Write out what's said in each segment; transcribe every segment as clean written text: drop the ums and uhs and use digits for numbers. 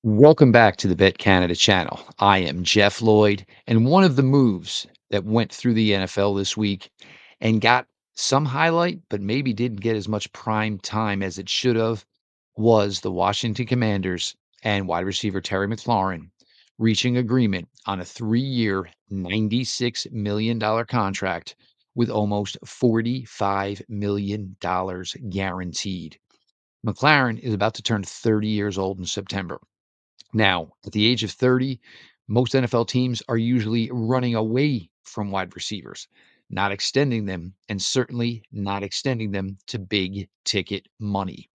Welcome back to the BetCanada channel. I am Jeff Lloyd, and one of the moves that went through the NFL this week and got some highlight, but maybe didn't get as much prime time as it should have, was the Washington Commanders and wide receiver Terry McLaurin reaching agreement on a 3-year, $96 million contract with almost $45 million guaranteed. McLaren is about to turn 30 years old in September. Now, at the age of 30, most NFL teams are usually running away from wide receivers, not extending them, and certainly not extending them to big ticket money.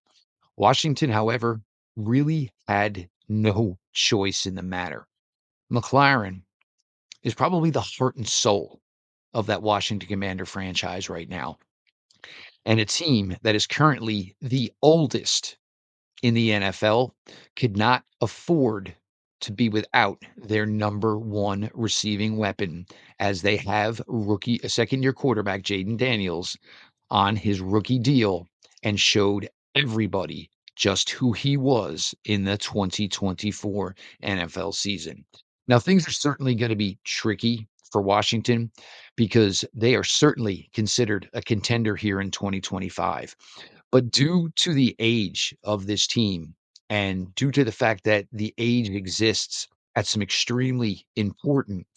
Washington, however, really had no choice in the matter. McLaren is probably the heart and soul of that Washington Commander franchise right now, and a team that is currently the oldest in the NFL could not afford to be without their number one receiving weapon, as they have a second-year quarterback, Jaden Daniels, on his rookie deal and showed everybody just who he was in the 2024 NFL season. Now, things are certainly going to be tricky for Washington because they are certainly considered a contender here in 2025. But due to the age of this team and due to the fact that the age exists at some extremely important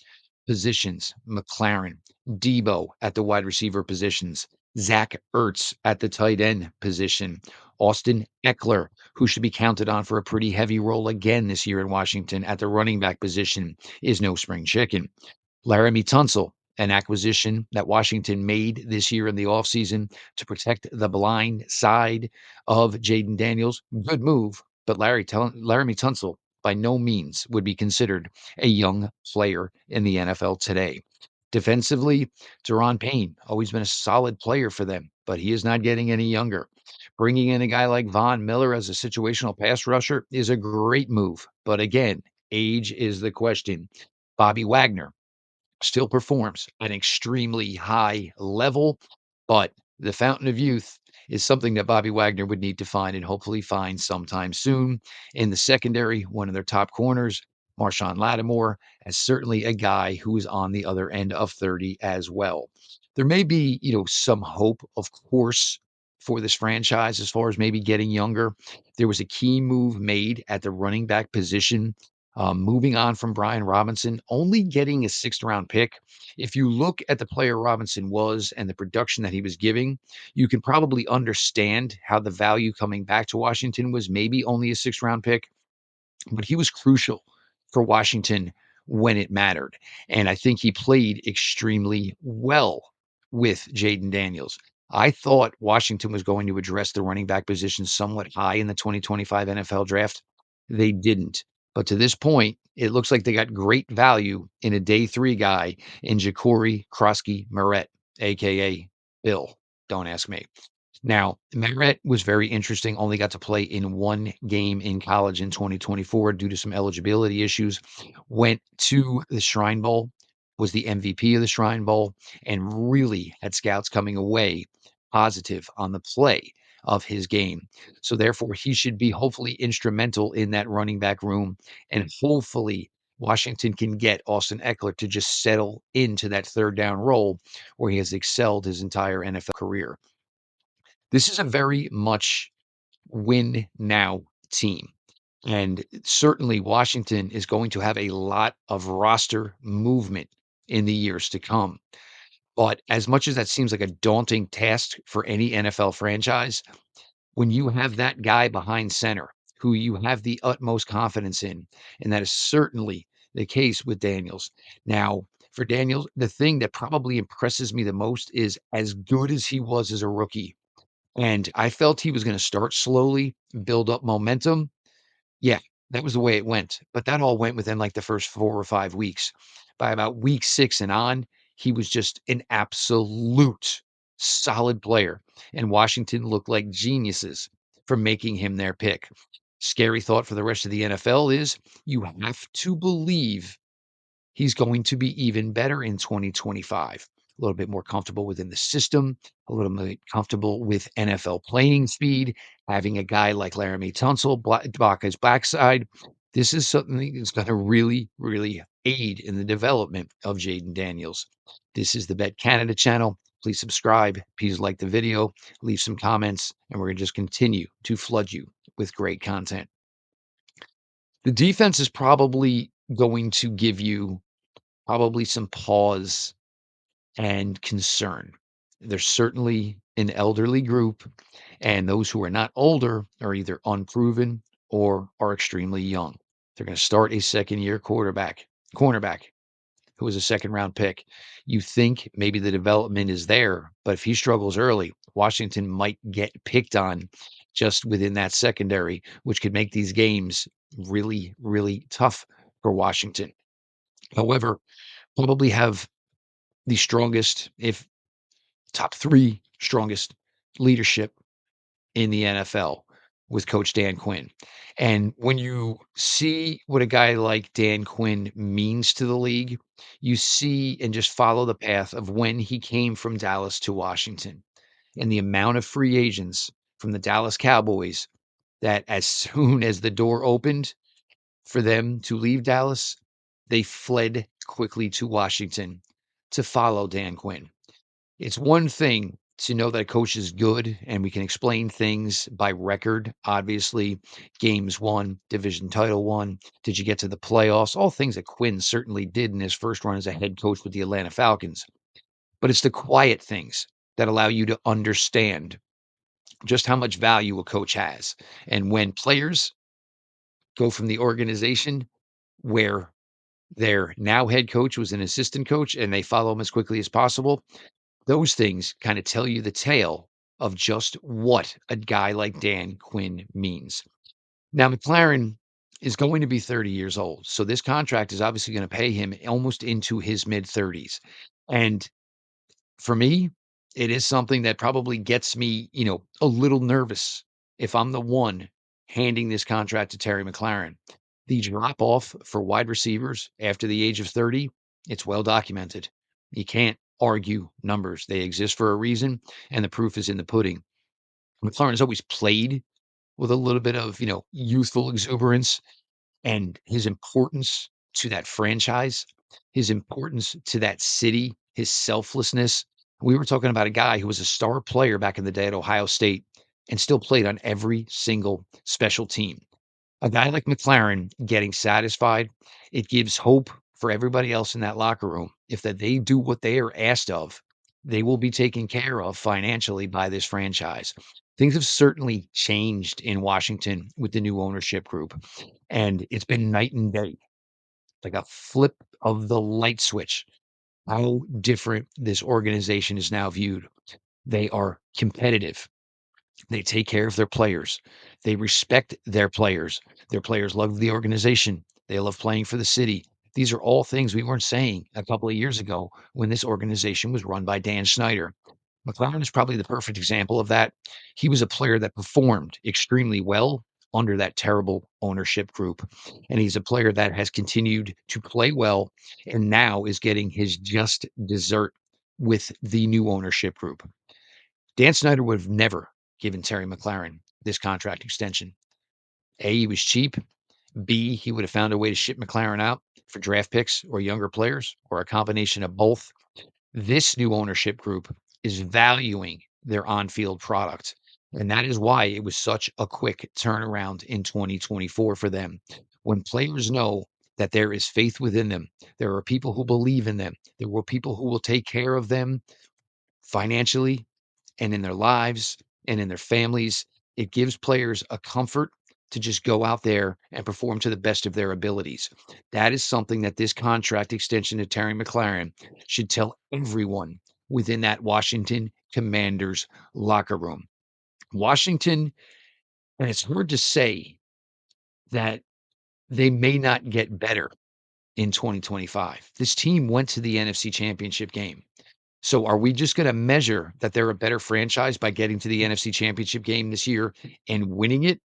positions, McLaren, Debo at the wide receiver positions, Zach Ertz at the tight end position, Austin Eckler, who should be counted on for a pretty heavy role again this year in Washington at the running back position, is no spring chicken. Laramie Tunsil, an acquisition that Washington made this year in the offseason to protect the blind side of Jaden Daniels. Good move, but Laramie Tunsil by no means would be considered a young player in the NFL today. Defensively, Deron Payne, always been a solid player for them, but he is not getting any younger. Bringing in a guy like Von Miller as a situational pass rusher is a great move, but again, age is the question. Bobby Wagner, still performs at an extremely high level, but the fountain of youth is something that Bobby Wagner would need to find and hopefully find sometime soon. In the secondary, one of their top corners, Marshawn Lattimore, as certainly a guy who is on the other end of 30 as well. There may be, some hope, of course, for this franchise as far as maybe getting younger. There was a key move made at the running back position, moving on from Brian Robinson, only getting a sixth round pick. If you look at the player Robinson was and the production that he was giving, you can probably understand how the value coming back to Washington was maybe only a sixth round pick, but he was crucial for Washington when it mattered. And I think he played extremely well with Jaden Daniels. I thought Washington was going to address the running back position somewhat high in the 2025 NFL draft. They didn't. But to this point, it looks like they got great value in a day three guy in Ja'Cory Krosky Moret, aka Bill. Don't ask me. Now, Merritt was very interesting, only got to play in one game in college in 2024 due to some eligibility issues. Went to the Shrine Bowl, was the MVP of the Shrine Bowl, and really had scouts coming away positive on the play of his game. So therefore, he should be hopefully instrumental in that running back room, and hopefully Washington can get Austin Eckler to just settle into that third down role where he has excelled his entire NFL career. This is a very much win now team. And certainly Washington is going to have a lot of roster movement in the years to come. But as much as that seems like a daunting task for any NFL franchise, when you have that guy behind center who you have the utmost confidence in, and that is certainly the case with Daniels. Now, for Daniels, the thing that probably impresses me the most is as good as he was as a rookie, and I felt he was gonna start slowly, build up momentum. Yeah, that was the way it went, but that all went within, like, the first 4 or 5 weeks. By about week 6 and on, he was just an absolute solid player, and Washington looked like geniuses for making him their pick. Scary thought for the rest of the NFL is you have to believe he's going to be even better in 2025. A little bit more comfortable within the system, a little bit comfortable with NFL playing speed, having a guy like Laramie Tunsil block his backside. This is something that's gonna really, really aid in the development of Jaden Daniels. This is the Bet Canada channel. Please subscribe. Please like the video, leave some comments, and we're gonna just continue to flood you with great content. The defense is probably going to give you probably some pause and concern. There's certainly an elderly group, and those who are not older are either unproven or are extremely young. They're going to start a second-year cornerback who was a second-round pick. You think maybe the development is there, but if he struggles early, Washington might get picked on just within that secondary, which could make these games really, really tough for Washington. However, probably have the strongest, if top 3 strongest leadership in the NFL with Coach Dan Quinn. And when you see what a guy like Dan Quinn means to the league, you see and just follow the path of when he came from Dallas to Washington and the amount of free agents from the Dallas Cowboys that as soon as the door opened for them to leave Dallas, they fled quickly to Washington to follow Dan Quinn. It's one thing to know that a coach is good and we can explain things by record. Obviously, games won, division title won. Did you get to the playoffs? All things that Quinn certainly did in his first run as a head coach with the Atlanta Falcons. But it's the quiet things that allow you to understand just how much value a coach has. And when players go from the organization where their now head coach was an assistant coach and they follow him as quickly as possible, those things kinda tell you the tale of just what a guy like Dan Quinn means. Now, McLaren is going to be 30 years old, so this contract is obviously gonna pay him almost into his mid-30s, and for me, it is something that probably gets me, a little nervous if I'm the one handing this contract to Terry McLaren. The drop off for wide receivers after the age of 30, it's well documented. You can't argue numbers. They exist for a reason, and the proof is in the pudding. McLaren has always played with a little bit of, youthful exuberance and his importance to that franchise, his importance to that city, his selflessness. We were talking about a guy who was a star player back in the day at Ohio State and still played on every single special team. A guy like McLaren getting satisfied, it gives hope for everybody else in that locker room. If that they do what they are asked of, they will be taken care of financially by this franchise. Things have certainly changed in Washington with the new ownership group, and it's been night and day, like a flip of the light switch, how different this organization is now viewed. They are competitive. They take care of their players. They respect their players. Their players love the organization. They love playing for the city. These are all things we weren't saying a couple of years ago when this organization was run by Dan Snyder. McLaren is probably the perfect example of that. He was a player that performed extremely well under that terrible ownership group. And he's a player that has continued to play well and now is getting his just dessert with the new ownership group. Dan Snyder would have never given Terry McLaren this contract extension. A, he was cheap. B, he would have found a way to ship McLaren out for draft picks or younger players or a combination of both. This new ownership group is valuing their on-field product. And that is why it was such a quick turnaround in 2024 for them. When players know that there is faith within them, there are people who believe in them, there were people who will take care of them financially and in their lives and in their families. It gives players a comfort to just go out there and perform to the best of their abilities. That is something that this contract extension to Terry McLaren should tell everyone within that Washington Commanders locker room. Washington, and it's hard to say that they may not get better in 2025. This team went to the NFC Championship game. So are we just gonna measure that they're a better franchise by getting to the NFC Championship game this year and winning it?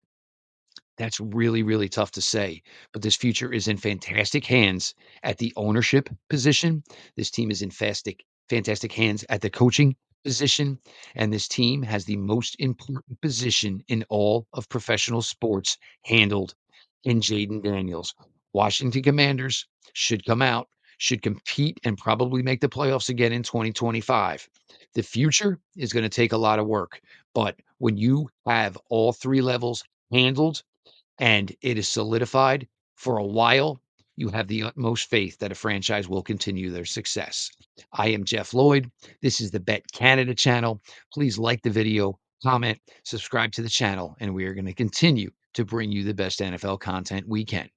That's really, really tough to say, but this future is in fantastic hands at the ownership position. This team is in fantastic hands at the coaching position, and this team has the most important position in all of professional sports handled. and Jaden Daniels. Washington Commanders should come out, should compete, and probably make the playoffs again in 2025. The future is going to take a lot of work, but when you have all three levels handled and it is solidified for a while, you have the utmost faith that a franchise will continue their success. I am Jeff Lloyd. This is the Bet Canada channel. Please like the video, comment, subscribe to the channel, and we are going to continue to bring you the best NFL content we can.